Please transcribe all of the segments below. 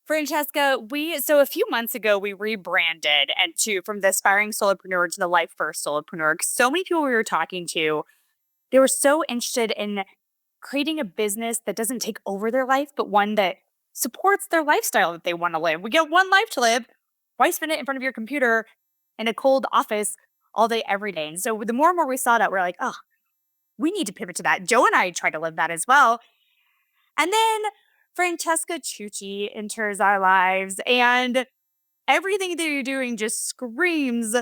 Francesca, so a few months ago we rebranded from the aspiring solopreneur to the Life First Solopreneur. 'Cause so many people we were talking to, they were so interested in creating a business that doesn't take over their life, but one that supports their lifestyle that they want to live. We get one life to live. Why spend it in front of your computer in a cold office all day, every day? And so the more and more we saw that, we're like, oh, we need to pivot to that. Joe and I try to live that as well. And then Francesca Ciucci enters our lives, and everything that you're doing just screams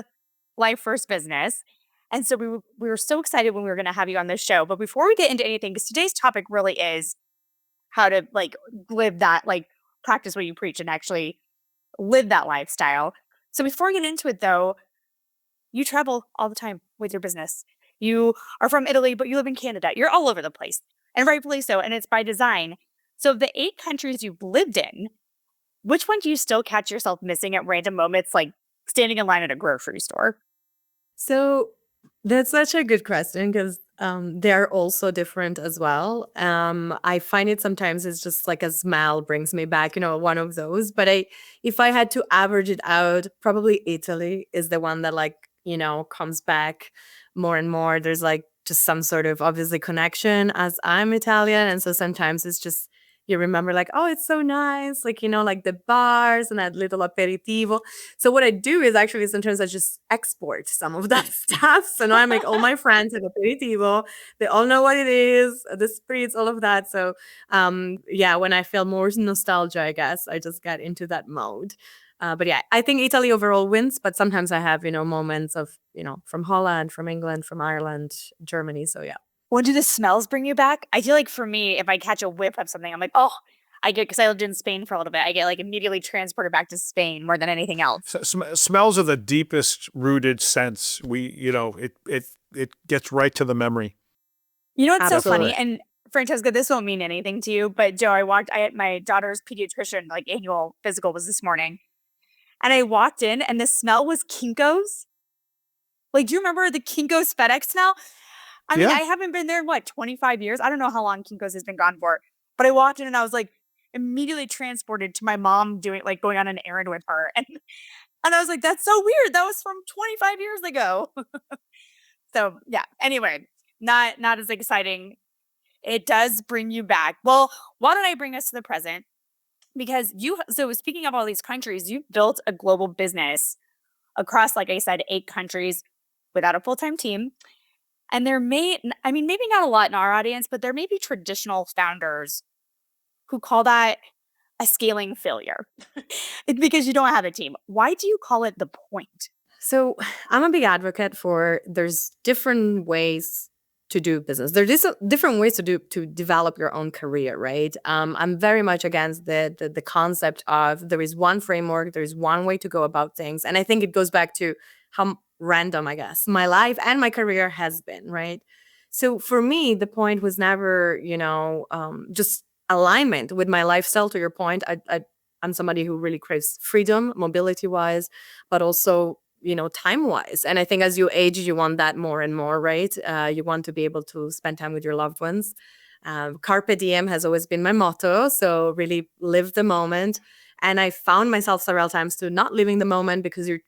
life first business. And so we were so excited when we were going to have you on this show. But before we get into anything, because today's topic really is how to live that, practice what you preach and actually live that lifestyle. So before we get into it though, you travel all the time with your business. You are from Italy, but you live in Canada. You're all over the place, and rightfully so. And it's by design. So of the 8 countries you've lived in, which one do you still catch yourself missing at random moments, like standing in line at a grocery store? So that's such a good question because they're also different as well. I find it sometimes it's just like a smell brings me back, one of those. But if I had to average it out, probably Italy is the one that comes back more and more. There's just some sort of obviously connection as I'm Italian. And so sometimes it's just, you remember oh, it's so nice, like the bars and that little aperitivo. So what I do is actually sometimes I just export some of that stuff. So now I make all my friends an aperitivo. They all know what it is, the spritz, all of that. So yeah, when I feel more nostalgia, I guess I just get into that mode. But yeah, I think Italy overall wins, but sometimes I have, moments of, from Holland, from England, from Ireland, Germany. So yeah. When do the smells bring you back? I feel like for me, if I catch a whiff of something, I'm like, oh, because I lived in Spain for a little bit, I get immediately transported back to Spain more than anything else. Smells are the deepest rooted sense. It gets right to the memory. You know what's Absolutely. so funny? And Francesca, this won't mean anything to you, but Joe, I had my daughter's pediatrician, annual physical was this morning. And I walked in and the smell was Kinko's. Do you remember the Kinko's FedEx smell? I mean, Yeah. I haven't been there in 25 years? I don't know how long Kinko's has been gone for, but I walked in and I was immediately transported to my mom going on an errand with her. And I was like, that's so weird. That was from 25 years ago. So yeah, anyway, not as exciting. It does bring you back. Well, why don't I bring us to the present? Because so speaking of all these countries, you've built a global business across, like I said, 8 countries without a full-time team. And maybe not a lot in our audience, but there may be traditional founders who call that a scaling failure. It's because you don't have a team. Why do you call it the point? So I'm a big advocate for there's different ways to do business. There's different ways to develop your own career, right? I'm very much against the concept of there is one framework, there is one way to go about things. And I think it goes back to how random, I guess, my life and my career has been, right? So for me, the point was never, just alignment with my lifestyle. To your point, I'm somebody who really craves freedom, mobility-wise, but also time-wise. And I think as you age, you want that more and more, right? You want to be able to spend time with your loved ones. Carpe diem has always been my motto. So really live the moment. And I found myself several times to not living the moment because you're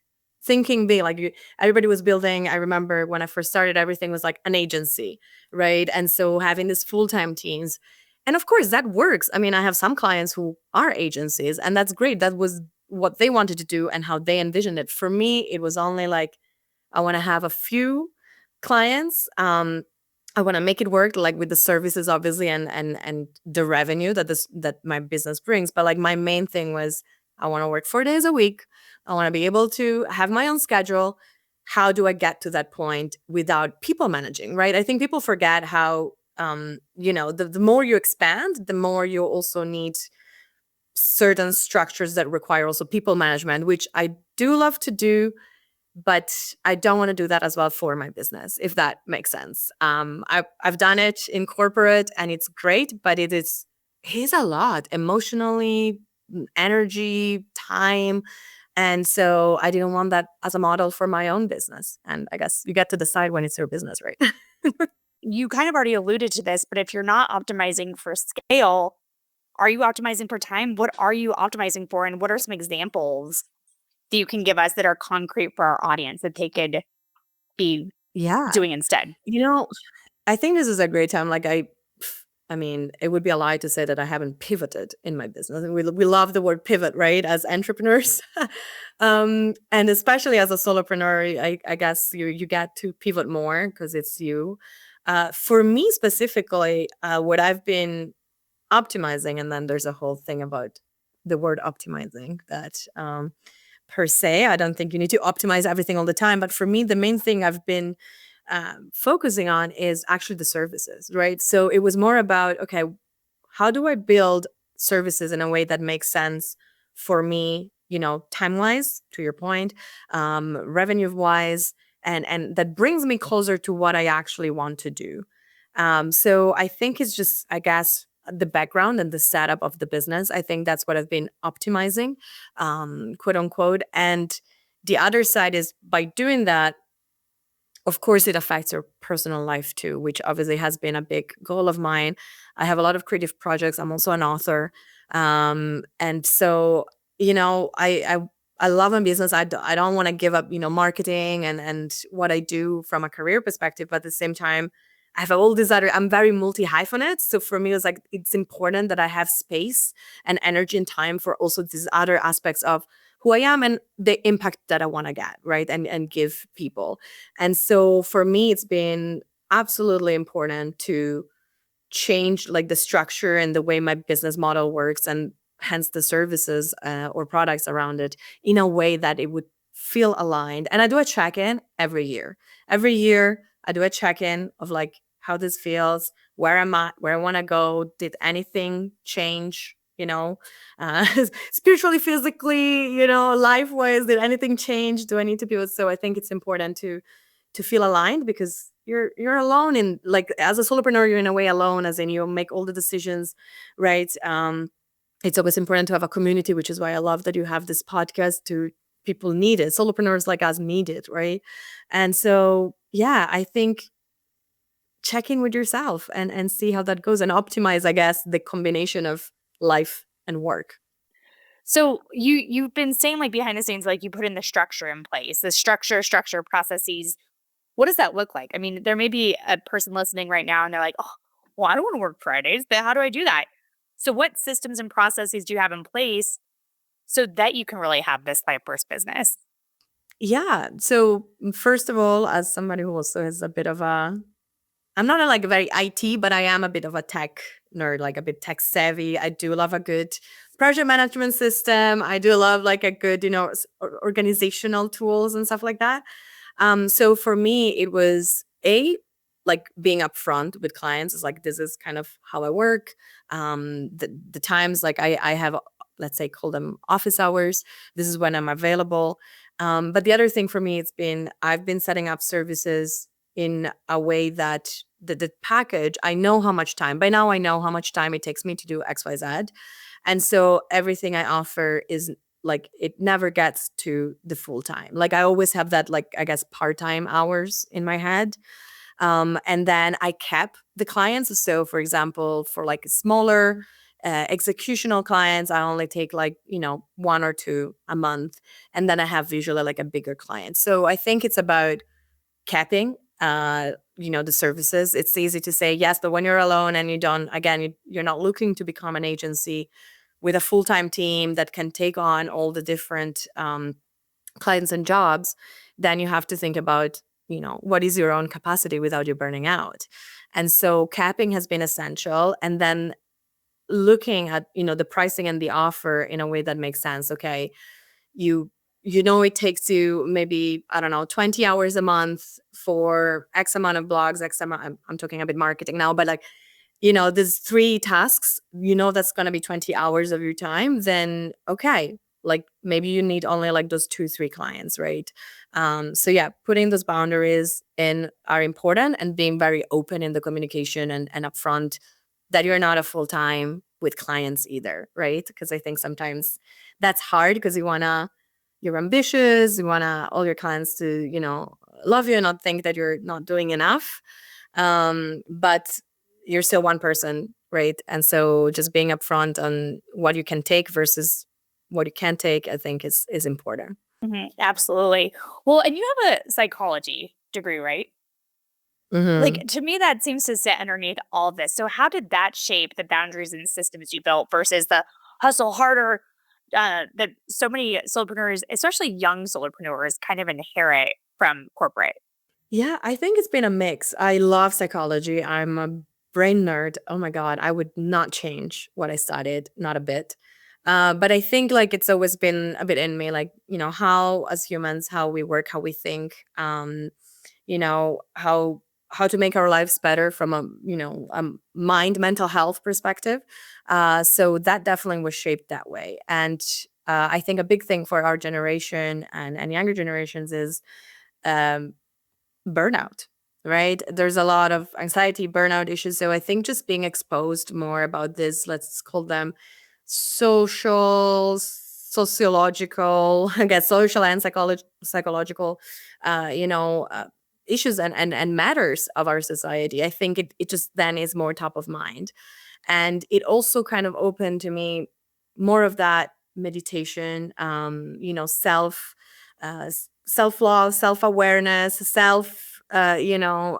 thinking big. Everybody was building. I remember when I first started, everything was like an agency, right? And so having these full-time teams. And of course, that works. I mean, I have some clients who are agencies, and that's great. That was what they wanted to do and how they envisioned it. For me, it was only I want to have a few clients. I want to make it work with the services, obviously, and the revenue that my business brings. But my main thing was I want to work 4 days a week. I want to be able to have my own schedule. How do I get to that point without people managing, right? I think people forget how the more you expand, the more you also need certain structures that require also people management, which I do love to do, but I don't want to do that as well for my business, if that makes sense. I've done it in corporate and it's great, but it is a lot emotionally, energy, time. And so I didn't want that as a model for my own business. And I guess you get to decide when it's your business, right? You kind of already alluded to this, but if you're not optimizing for scale, Are you optimizing for time? What are you optimizing for? And what are some examples that you can give us that are concrete for our audience that they could be Yeah. doing instead? I think this is a great time. I mean, it would be a lie to say that I haven't pivoted in my business. And we love the word pivot, right? As entrepreneurs. And especially as a solopreneur, I guess you get to pivot more because it's you. For me specifically, what I've been optimizing, and then there's a whole thing about the word optimizing that per se, I don't think you need to optimize everything all the time. But for me, the main thing I've been focusing on is actually the services, right? So it was more about, okay, how do I build services in a way that makes sense for me, time wise, to your point, revenue wise, and that brings me closer to what I actually want to do. So I think it's just, I guess, the background and the setup of the business. I think that's what I've been optimizing, quote unquote. And the other side is by doing that, of course, it affects your personal life too, which obviously has been a big goal of mine. I have a lot of creative projects. I'm also an author. And so, I love my business. I don't want to give up, marketing and what I do from a career perspective. But at the same time, I have all these other, I'm very multi-hyphenate. So for me, it's important that I have space and energy and time for also these other aspects of who I am and the impact that I want to get, right? And give people. And so for me, it's been absolutely important to change like the structure and the way my business model works, and hence the services or products around it, in a way that it would feel aligned. And I do a check-in every year. Every year, I do a check-in of like how this feels, where I'm at, where I want to go. Did anything change? Uh, spiritually, physically, life-wise, did anything change? Do I need to be with? So I think it's important to feel aligned, because you're alone in, like, as a solopreneur, you're in a way alone, as in you make all the decisions, right? It's always important to have a community, which is why I love that you have this podcast. To people need it, solopreneurs like us need it, right? And so yeah, I think check in with yourself and see how that goes, and optimize, I guess, the combination of life and work. So you've been saying, like, behind the scenes, like, you put in the structure in place, the structure processes. What does that look like? I mean, there may be a person listening right now and they're like, oh, well, I don't want to work Fridays, but how do I do that? So what systems and processes do you have in place so that you can really have this Life First business? Yeah. So first of all, as somebody who also has a bit of I'm not like a very IT, but I am a bit of a tech nerd, like a bit tech savvy. I do love a good project management system. I do love like a good, organizational tools and stuff like that. So for me, it was like being upfront with clients is like, this is kind of how I work. The times, like I have, let's say, call them office hours. This is when I'm available. But the other thing for me, I've been setting up services in a way that the package, I know how much time, by now I know how much time it takes me to do XYZ. And so everything I offer is like, it never gets to the full time. Like I always have that, like, I guess, part-time hours in my head. And then I cap the clients. So for example, for like smaller executional clients, I only take like, one or two a month. And then I have usually like a bigger client. So I think it's about capping the services. It's easy to say yes, but when you're alone and you're not looking to become an agency with a full-time team that can take on all the different clients and jobs, then you have to think about, what is your own capacity without you burning out. And so capping has been essential. And then looking at, the pricing and the offer in a way that makes sense. Okay, it takes you maybe, I don't know, 20 hours a month for X amount of blogs, X amount, I'm talking a bit marketing now, but like, there's 3 tasks, that's going to be 20 hours of your time, then okay, like maybe you need only like those 2-3 clients, right? So yeah, putting those boundaries in are important, and being very open in the communication and upfront that you're not a full-time with clients either, right? Because I think sometimes that's hard, because you're ambitious, you want all your clients to, love you and not think that you're not doing enough. But you're still one person right? And so just being upfront on what you can take versus what you can't take, I think is important. Absolutely. Well, and you have a psychology degree, right? Hmm. Like, to me, that seems to sit underneath all this. So how did that shape the boundaries and systems you built versus the hustle harder that so many solopreneurs, especially young solopreneurs, kind of inherit from corporate? Yeah, I think it's been a mix. I love psychology. I'm a brain nerd. Oh my God, I would not change what I studied, not a bit. But I think like it's always been a bit in me, like, how as humans, how we work, how we think, how to make our lives better from a mind, mental health perspective. So that definitely was shaped that way. And I think a big thing for our generation and younger generations is um, burnout, right? There's a lot of anxiety, burnout issues. So I think just being exposed more about this, let's call them sociological, I guess social and psychological, uh, you know, uh, issues and matters of our society. I think it just then is more top of mind. And it also kind of opened to me more of that meditation, self love, self awareness,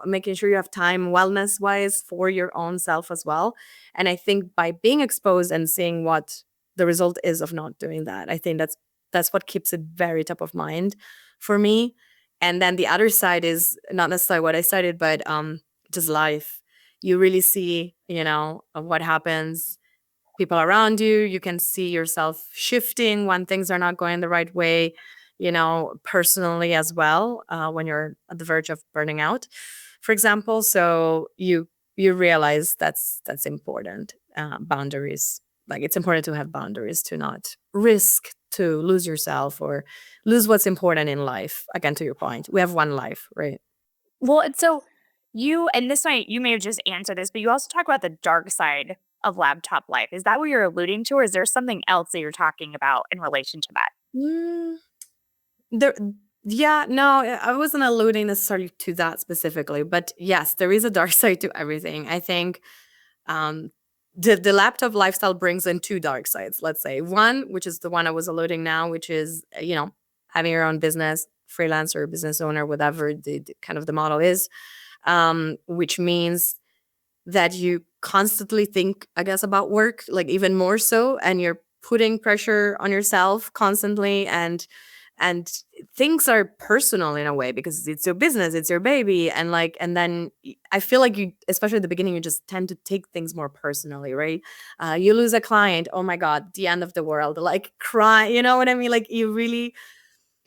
making sure you have time wellness wise for your own self as well. And I think by being exposed and seeing what the result is of not doing that, I think that's what keeps it very top of mind for me. And then the other side is not necessarily what I studied, but just life. You really see, what happens, people around you. You can see yourself shifting when things are not going the right way, personally as well, when you're at the verge of burning out, for example. So you realize that's important. Boundaries, like it's important to have boundaries to not risk to lose yourself or lose what's important in life. Again, to your point, we have one life, right? Well, and so and this might, you may have just answered this, but you also talk about the dark side of laptop life. Is that what you're alluding to, or is there something else that you're talking about in relation to that? Mm, There, yeah, no, I wasn't alluding necessarily to that specifically, but yes, there is a dark side to everything. I think um, the laptop lifestyle brings in two dark sides. Let's say one, which is the one I was alluding now, which is having your own business, freelancer, business owner, whatever the kind of the model is, which means that you constantly think, I guess, about work, like even more so, and you're putting pressure on yourself constantly, and things are personal in a way because it's your business, it's your baby, and then I feel like you, especially at the beginning, you just tend to take things more personally, right? You lose a client, oh my God, the end of the world, like cry, you know what I mean? Like you really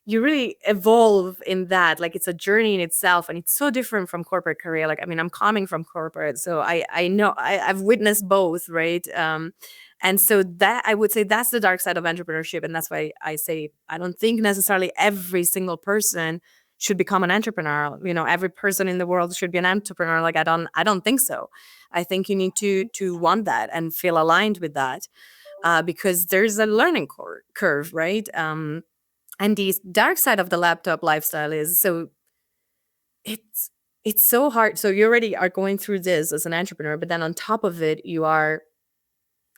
evolve in that, like it's a journey in itself, and it's so different from corporate career. Like, I mean, I'm coming from corporate, so I know I've witnessed both, right? And so that, I would say, that's the dark side of entrepreneurship, and that's why I say I don't think necessarily every single person should become an entrepreneur. Every person in the world should be an entrepreneur. Like, I don't think so. I think you need to want that and feel aligned with that, because there's a learning curve, right? And the dark side of the laptop lifestyle is, so it's it's so hard. So you already are going through this as an entrepreneur, but then on top of it, you are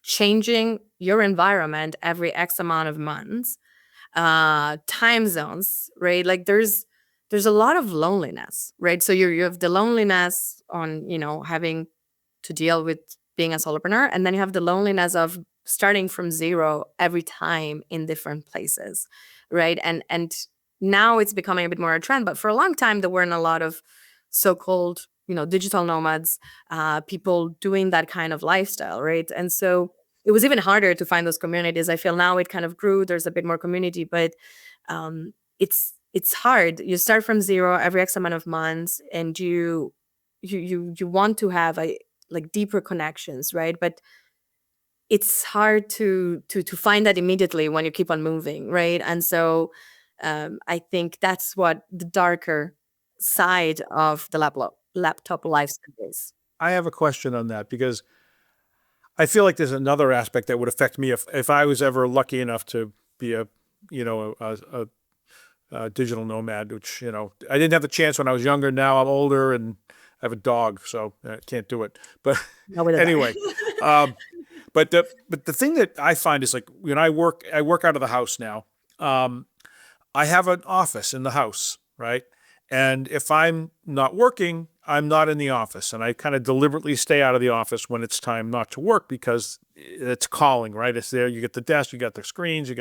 changing your environment every X amount of months, time zones, right? Like there's a lot of loneliness, right? So you have the loneliness on, having to deal with being a solopreneur, and then you have the loneliness of starting from zero every time in different places, right? And now it's becoming a bit more a trend, but for a long time there weren't a lot of so-called, digital nomads, people doing that kind of lifestyle, right? And so it was even harder to find those communities. I feel now it kind of grew. There's a bit more community, but it's hard. You start from zero every X amount of months, and you want to have a like deeper connections, right? But it's hard to find that immediately when you keep on moving, right? And so I think that's what the darker side of the laptop lifestyle is. I have a question on that because I feel like there's another aspect that would affect me if I was ever lucky enough to be a digital nomad, which I didn't have the chance when I was younger. Now I'm older, and I have a dog, so I can't do it. But No, with a dog. anyway, um, but the thing that I find is like when I work out of the house now. I have an office in the house, right? And if I'm not working, I'm not in the office. And I kind of deliberately stay out of the office when it's time not to work because it's calling, right? It's there. You get the desk, you got the screens,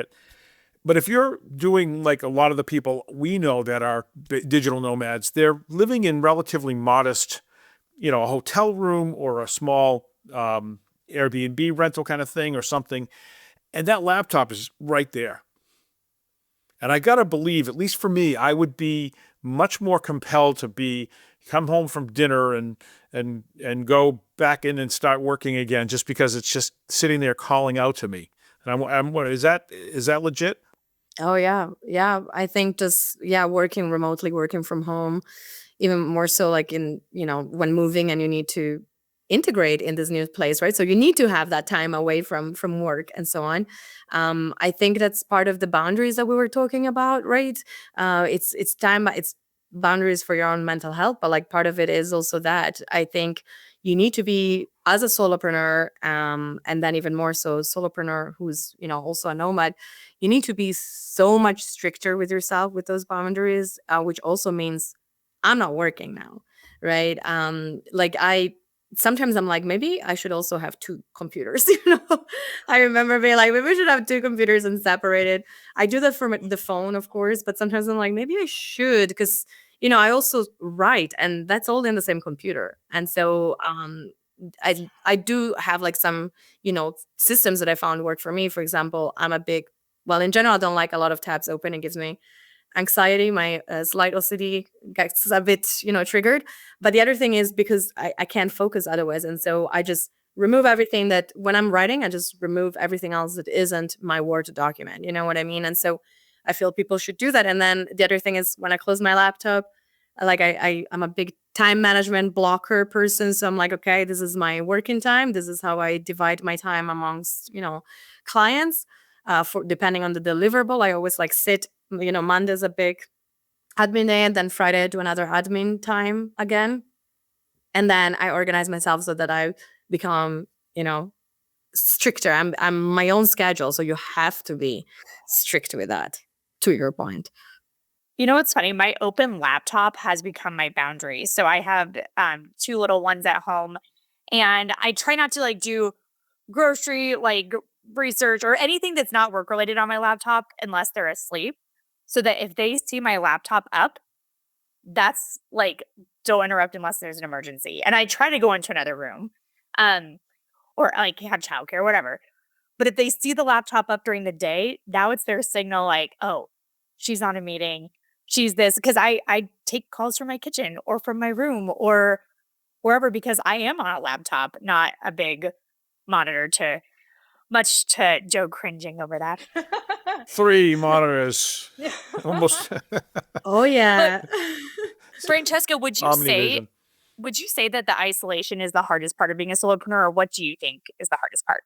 but if you're doing like a lot of the people we know that are digital nomads, they're living in relatively modest, a hotel room or a small Airbnb rental kind of thing or something. And that laptop is right there. And I got to believe, at least for me, I would be much more compelled to come home from dinner and go back in and start working again just because it's just sitting there calling out to me. And what is that legit? Oh yeah. Yeah. I think just, yeah, working remotely, working from home, even more so like when moving and you need to integrate in this new place, right? So you need to have that time away from work and so on. I think that's part of the boundaries that we were talking about, right? It's time, it's boundaries for your own mental health, but like part of it is also that I think you need to be as a solopreneur, and then even more so solopreneur who's also a nomad. You need to be so much stricter with yourself with those boundaries, which also means I'm not working now, right? Like sometimes I'm like, maybe I should also have two computers. I remember being like, maybe I should have two computers and separated. I do that for the phone, of course, but sometimes I'm like, maybe I should, because I also write, and that's all in the same computer. And so I do have like some systems that I found work for me. For example, in general, I don't like a lot of tabs open. It gives me anxiety. My slight OCD gets a bit triggered. But the other thing is because I can't focus otherwise, and so I just remove everything that when I'm writing, I just remove everything else that isn't my Word document. You know what I mean? And so I feel people should do that. And then the other thing is when I close my laptop, like I'm a big time management blocker person. So I'm like, okay, this is my working time. This is how I divide my time amongst clients. For depending on the deliverable, I always like sit. Monday's a big admin day, and then Friday I do another admin time again. And then I organize myself so that I become, stricter. I'm my own schedule. So you have to be strict with that, to your point. You know what's funny? My open laptop has become my boundary. So I have two little ones at home, and I try not to like do grocery research or anything that's not work related on my laptop unless they're asleep. So that if they see my laptop up, that's like, don't interrupt unless there's an emergency. And I try to go into another room, um, or like have childcare, whatever. But if they see the laptop up during the day, now it's their signal like, oh, she's on a meeting. She's this. Because I take calls from my kitchen or from my room or wherever because I am on a laptop, not a big monitor much to Joe cringing over that. 3 monitors, almost Oh yeah. Francesca, omnivision. would you say that the isolation is the hardest part of being a solopreneur, or what do you think is the hardest part?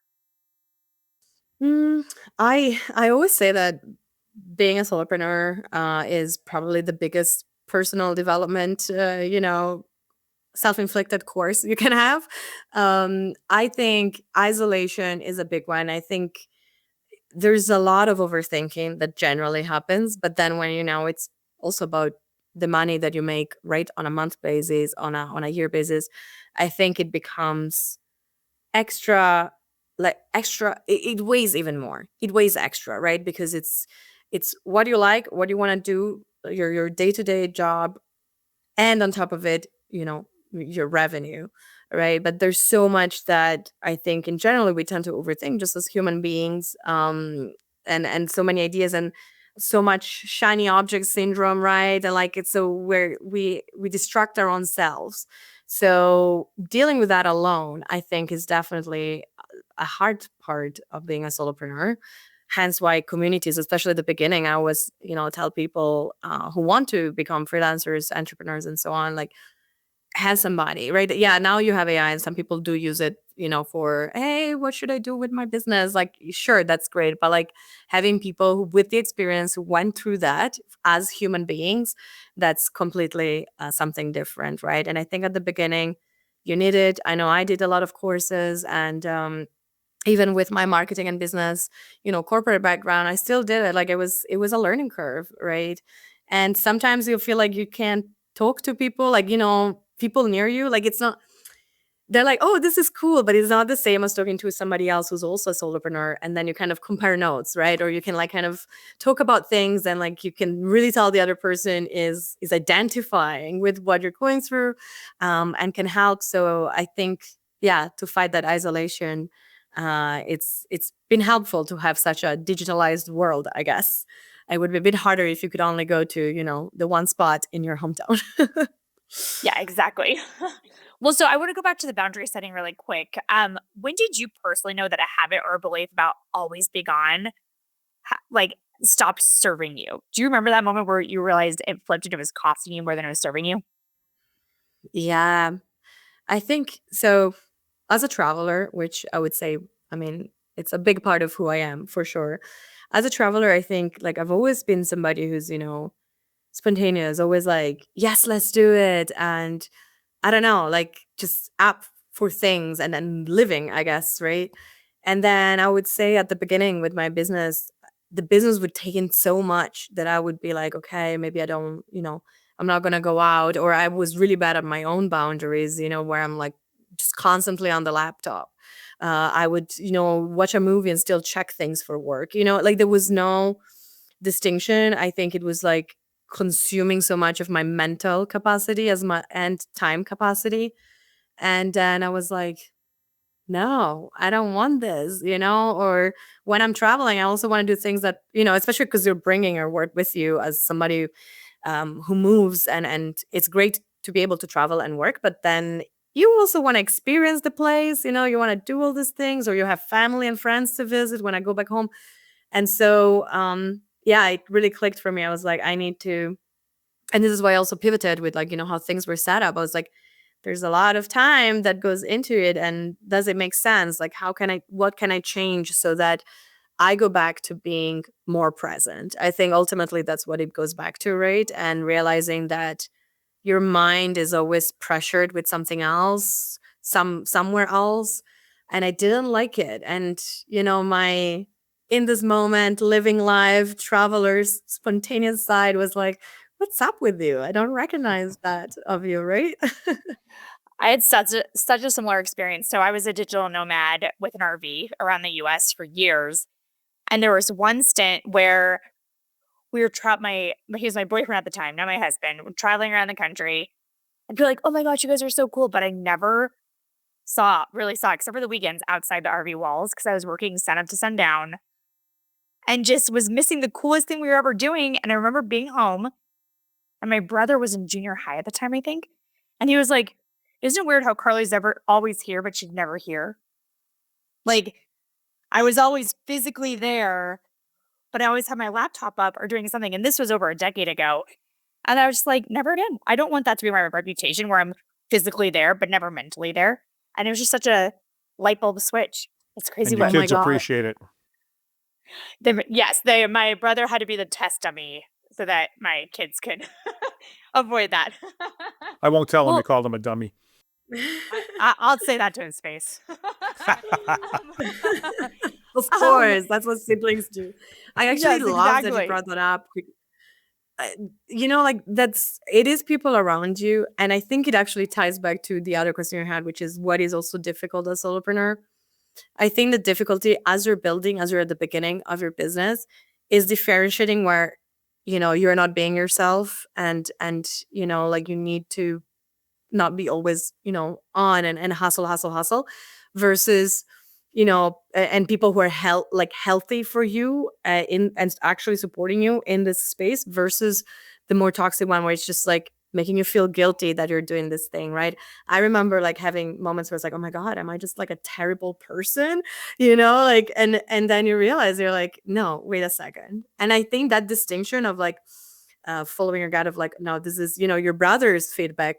Mm, I always say that being a solopreneur is probably the biggest personal development, self-inflicted course you can have. I think isolation is a big one. I think there's a lot of overthinking that generally happens, but then when it's also about the money that you make right on a month basis, on a year basis, I think it becomes extra, it weighs even more. It weighs extra, right? Because it's what you like, what you want to do, your day-to-day job, and on top of it, your revenue, right? But there's so much that I think in general we tend to overthink just as human beings, and so many ideas and so much shiny object syndrome, right? And like it's so where we distract our own selves. So dealing with that alone, I think, is definitely a hard part of being a solopreneur. Hence why communities, especially at the beginning, I always tell people who want to become freelancers, entrepreneurs, and so on, like, has somebody, right? Yeah, now you have AI and some people do use it, for, hey, what should I do with my business? Like, sure, that's great. But like having people who, with the experience, who went through that as human beings, that's completely something different, right? And I think at the beginning, you need it. I know I did a lot of courses, and even with my marketing and business, corporate background, I still did it. Like it was a learning curve, right? And sometimes you feel like you can't talk to people, like, people near you. Like it's not, they're like, oh, this is cool, but it's not the same as talking to somebody else who's also a solopreneur. And then you kind of compare notes, right? Or you can like kind of talk about things, and like you can really tell the other person is identifying with what you're going through, and can help. So I think, yeah, to fight that isolation, it's been helpful to have such a digitalized world, I guess. It would be a bit harder if you could only go to, the one spot in your hometown. Yeah, exactly. Well, so I want to go back to the boundary setting really quick. When did you personally know that a habit or a belief about always be gone, like, stopped serving you? Do you remember that moment where you realized it flipped and it was costing you more than it was serving you? Yeah, I think so. As a traveler, which I would say, I mean, it's a big part of who I am for sure. As a traveler, I think like I've always been somebody who's, spontaneous, always like, yes, let's do it. And I don't know, like just up for things and then living, I guess, right? And then I would say at the beginning with my business, the business would take in so much that I would be like, okay, maybe I don't, I'm not gonna go out. Or I was really bad at my own boundaries, where I'm like just constantly on the laptop. I would, watch a movie and still check things for work. Like there was no distinction. I think it was like consuming so much of my mental capacity as my and time capacity. And then I was like, no, I don't want this, or when I'm traveling, I also want to do things that, especially because you're bringing your work with you as somebody who moves, and it's great to be able to travel and work, but then you also want to experience the place, you want to do all these things, or you have family and friends to visit when I go back home. And so, yeah, it really clicked for me. I was like, I need to, and this is why I also pivoted with like, how things were set up. I was like, there's a lot of time that goes into it. And does it make sense? Like, what can I change so that I go back to being more present? I think ultimately that's what it goes back to, right? And realizing that your mind is always pressured with something else, somewhere else. And I didn't like it. And, my in this moment, living life, traveler's spontaneous side was like, what's up with you? I don't recognize that of you, right? I had such a similar experience. So I was a digital nomad with an RV around the US for years. And there was one stint where we were he was my boyfriend at the time, not my husband, we're traveling around the country. I'd be like, oh my gosh, you guys are so cool. But I never really saw, except for the weekends outside the RV walls, because I was working sun up to sundown and just was missing the coolest thing we were ever doing. And I remember being home, and my brother was in junior high at the time, I think. And he was like, isn't it weird how Carly's ever always here, but she'd never here? Like, I was always physically there, but I always had my laptop up or doing something. And this was over a decade ago. And I was just like, never again. I don't want that to be my reputation where I'm physically there, but never mentally there. And it was just such a light bulb switch. It's crazy And your what my kids God. appreciate it. my brother had to be the test dummy so that my kids could avoid that. I won't tell him you Well, called him a dummy. I'll say that to his face. Of course, that's what siblings do. I actually Yes, love that you exactly. brought that up. Like it is people around you. And I think it actually ties back to the other question you had, which is what is also difficult as solopreneur. I think the difficulty as you're at the beginning of your business is differentiating where, you're not being yourself, and like you need to not be always, on and hustle versus, and people who are healthy for you, in and actually supporting you in this space versus the more toxic one where it's just like making you feel guilty that you're doing this thing, right? I remember like having moments where it's like, oh my God, am I just like a terrible person? Like, and then you realize you're like, no, wait a second. And I think that distinction of like following your gut of like, no, this is, your brother's feedback,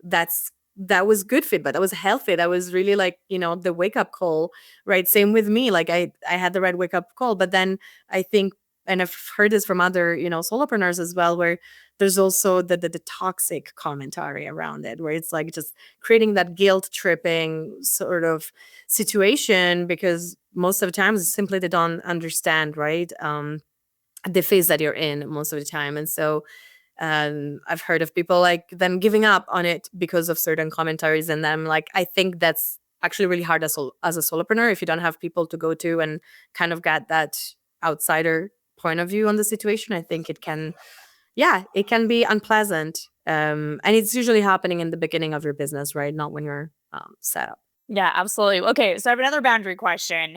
that's that was good feedback. That was healthy. That was really like, the wake up call, right? Same with me. Like I had the right wake up call, but then I think, and I've heard this from other, solopreneurs as well, where there's also the toxic commentary around it, where it's like just creating that guilt tripping sort of situation, because most of the times simply they don't understand, right? The phase that you're in most of the time. And so I've heard of people like them giving up on it because of certain commentaries, and then like I think that's actually really hard as a solopreneur if you don't have people to go to and kind of get that outsider point of view on the situation. I think it can be unpleasant, and it's usually happening in the beginning of your business, right? Not when you're set up. Yeah, absolutely. Okay, so I have another boundary question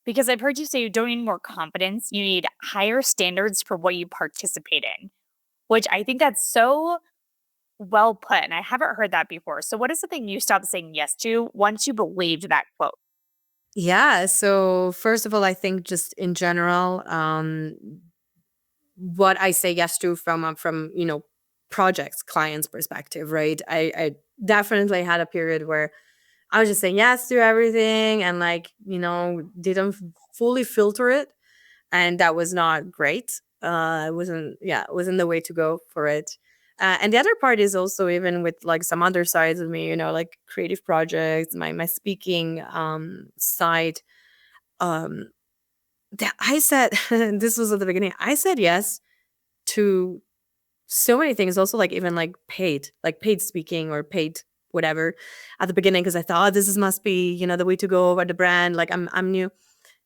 because I've heard you say you don't need more confidence, you need higher standards for what you participate in, which I think that's so well put. And I haven't heard that before. So, what is something you stopped saying yes to once you believed that quote? Yeah. So first of all, I think just in general, what I say yes to from projects, clients' perspective, right? I definitely had a period where I was just saying yes to everything and like didn't fully filter it, and that was not great. It wasn't the way to go for it. And the other part is also even with like some other sides of me, like creative projects, my speaking side. Um, that I said this was at the beginning. I said yes to so many things, also like even like paid speaking or paid whatever at the beginning, because I thought, this is must be the way to go about the brand. Like I'm new,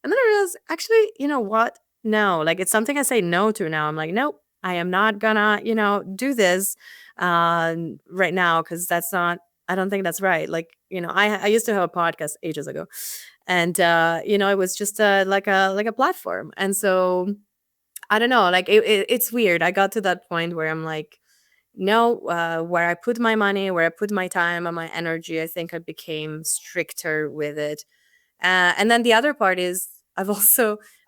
and then I realized, actually, you know what? No, like it's something I say no to now. I'm like, nope, I am not gonna, do this right now, because that's not. I don't think that's right. Like, I used to have a podcast ages ago, and it was just like a platform, and so I don't know. Like it's weird. I got to that point where I'm like, no, where I put my money, where I put my time and my energy, I think I became stricter with it. And then the other part is I've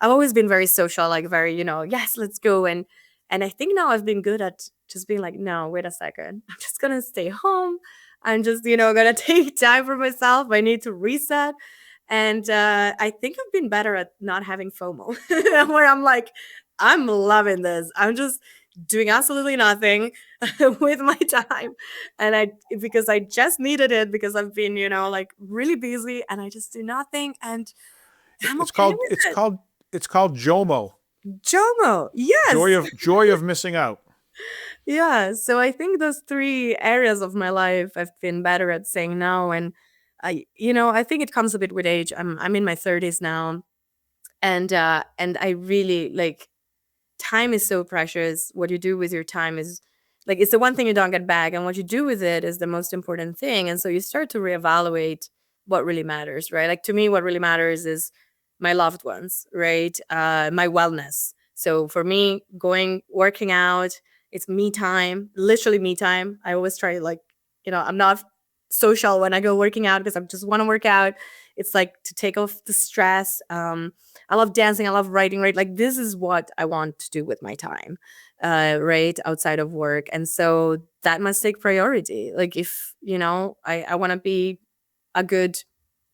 always been very social, like very, yes, let's go. And I think now I've been good at just being like, no, wait a second. I'm just gonna stay home. I'm just, gonna take time for myself. I need to reset. And I think I've been better at not having FOMO, where I'm like, I'm loving this. I'm just doing absolutely nothing with my time. And because I just needed it, because I've been, like really busy, and I just do nothing. And I'm It's okay called with it's it. called it's called JOMO. Jomo, yes. Joy of missing out. Yeah. So I think those three areas of my life I've been better at saying no. And I think it comes a bit with age. I'm in my 30s now. And I really like, time is so precious. What you do with your time is like, it's the one thing you don't get back, and what you do with it is the most important thing. And so you start to reevaluate what really matters, right? Like to me, what really matters is my loved ones, right? My wellness. So for me, working out, it's me time, literally me time. I always try, like, I'm not social when I go working out, because I just want to work out. It's like to take off the stress. I love dancing. I love writing, right? Like this is what I want to do with my time, right? Outside of work. And so that must take priority. Like if, I want to be a good,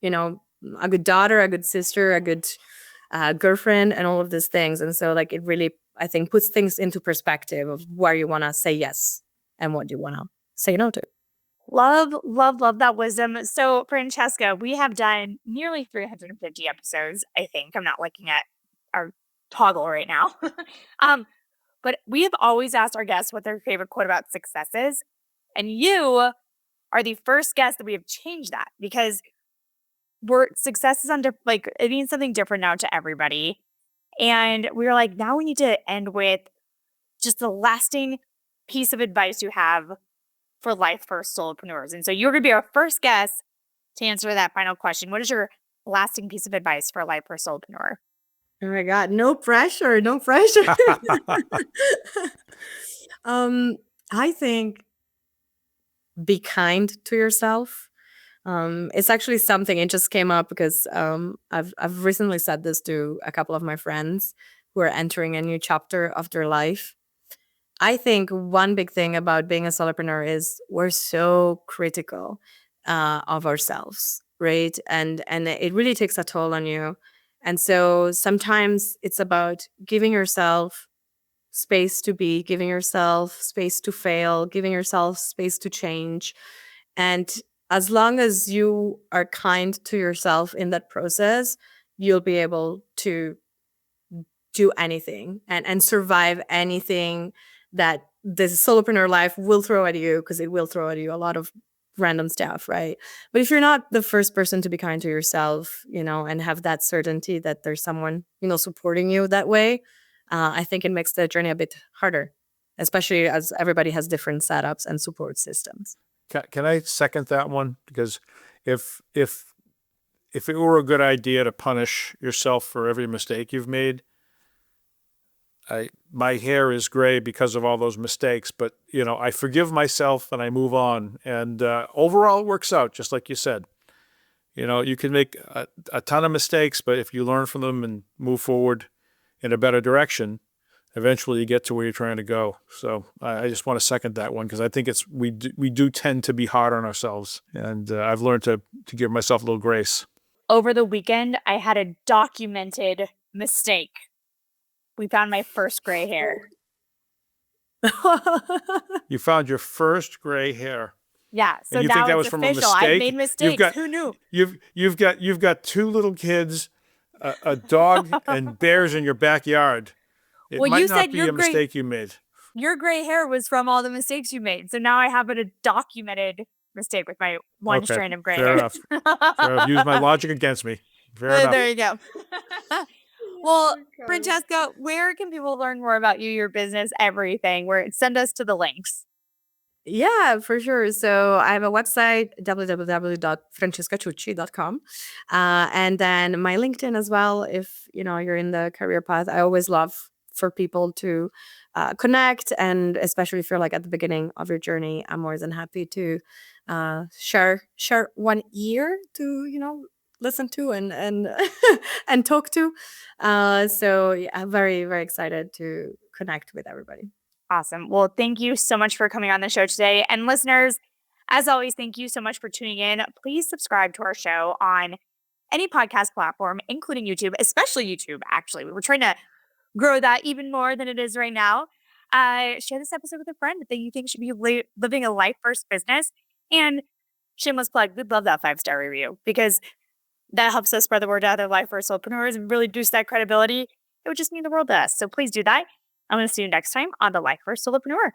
you know, a good daughter, a good sister, a good girlfriend, and all of these things. And so like it really, I think, puts things into perspective of where you want to say yes and what you want to say no to. Love, love, love that wisdom. So, Francesca, we have done nearly 350 episodes, I think. I'm not looking at our toggle right now. But we have always asked our guests what their favorite quote about success is. And you are the first guest that we have changed that, because success is like it means something different now to everybody. And we were like, now we need to end with just the lasting piece of advice you have for Life First Solopreneurs. And so you're going to be our first guest to answer that final question. What is your lasting piece of advice for a Life First Solopreneur? Oh my God, no pressure, no pressure. I think be kind to yourself. It's actually something, it just came up because I've recently said this to a couple of my friends who are entering a new chapter of their life. I think one big thing about being a solopreneur is we're so critical of ourselves, right? And it really takes a toll on you. And so sometimes it's about giving yourself space to be, giving yourself space to fail, giving yourself space to change. And as long as you are kind to yourself in that process, you'll be able to do anything and survive anything that this solopreneur life will throw at you, because it will throw at you a lot of random stuff, right? But if you're not the first person to be kind to yourself, and have that certainty that there's someone, supporting you that way, I think it makes the journey a bit harder, especially as everybody has different setups and support systems. Can I second that one? Because if it were a good idea to punish yourself for every mistake you've made, my hair is gray because of all those mistakes, but I forgive myself and I move on, and overall it works out, just like you said. You can make a ton of mistakes, but if you learn from them and move forward in a better direction, eventually you get to where you're trying to go. So I just want to second that one, because I think we do tend to be hard on ourselves, and I've learned to give myself a little grace. Over the weekend, I had a documented mistake. We found my first gray hair. You found your first gray hair. Yeah, so and you now think that it's was from a official. mistake? I've made mistakes. Who knew? You've got 2 little kids, a dog, and bears in your backyard. It Well, might you not said be your a mistake you made. Your gray hair was from all the mistakes you made. So now I have a documented mistake with my one Okay, strand of gray fair hair. enough. Fair enough. Use my logic against me. Fair enough. There you go. Well, Francesca, where can people learn more about you, your business, everything? Send us to the links. Yeah, for sure. So I have a website, www.francescaciucci.com. And then my LinkedIn as well, if you're in the career path. I always love for people to connect, and especially if you're like at the beginning of your journey, I'm more than happy to share one ear to listen to and and talk to. So yeah, I'm very, very excited to connect with everybody. Awesome. Well, thank you so much for coming on the show today. And listeners, as always, thank you so much for tuning in. Please subscribe to our show on any podcast platform, including YouTube, especially YouTube, actually. We're trying to grow that even more than it is right now. Share this episode with a friend that you think should be living a life first business. And shameless plug, we'd love that 5-star review, because that helps us spread the word to other Life First Solopreneurs and really boost that credibility. It would just mean the world to us. So please do that. I'm going to see you next time on the Life First Solopreneur.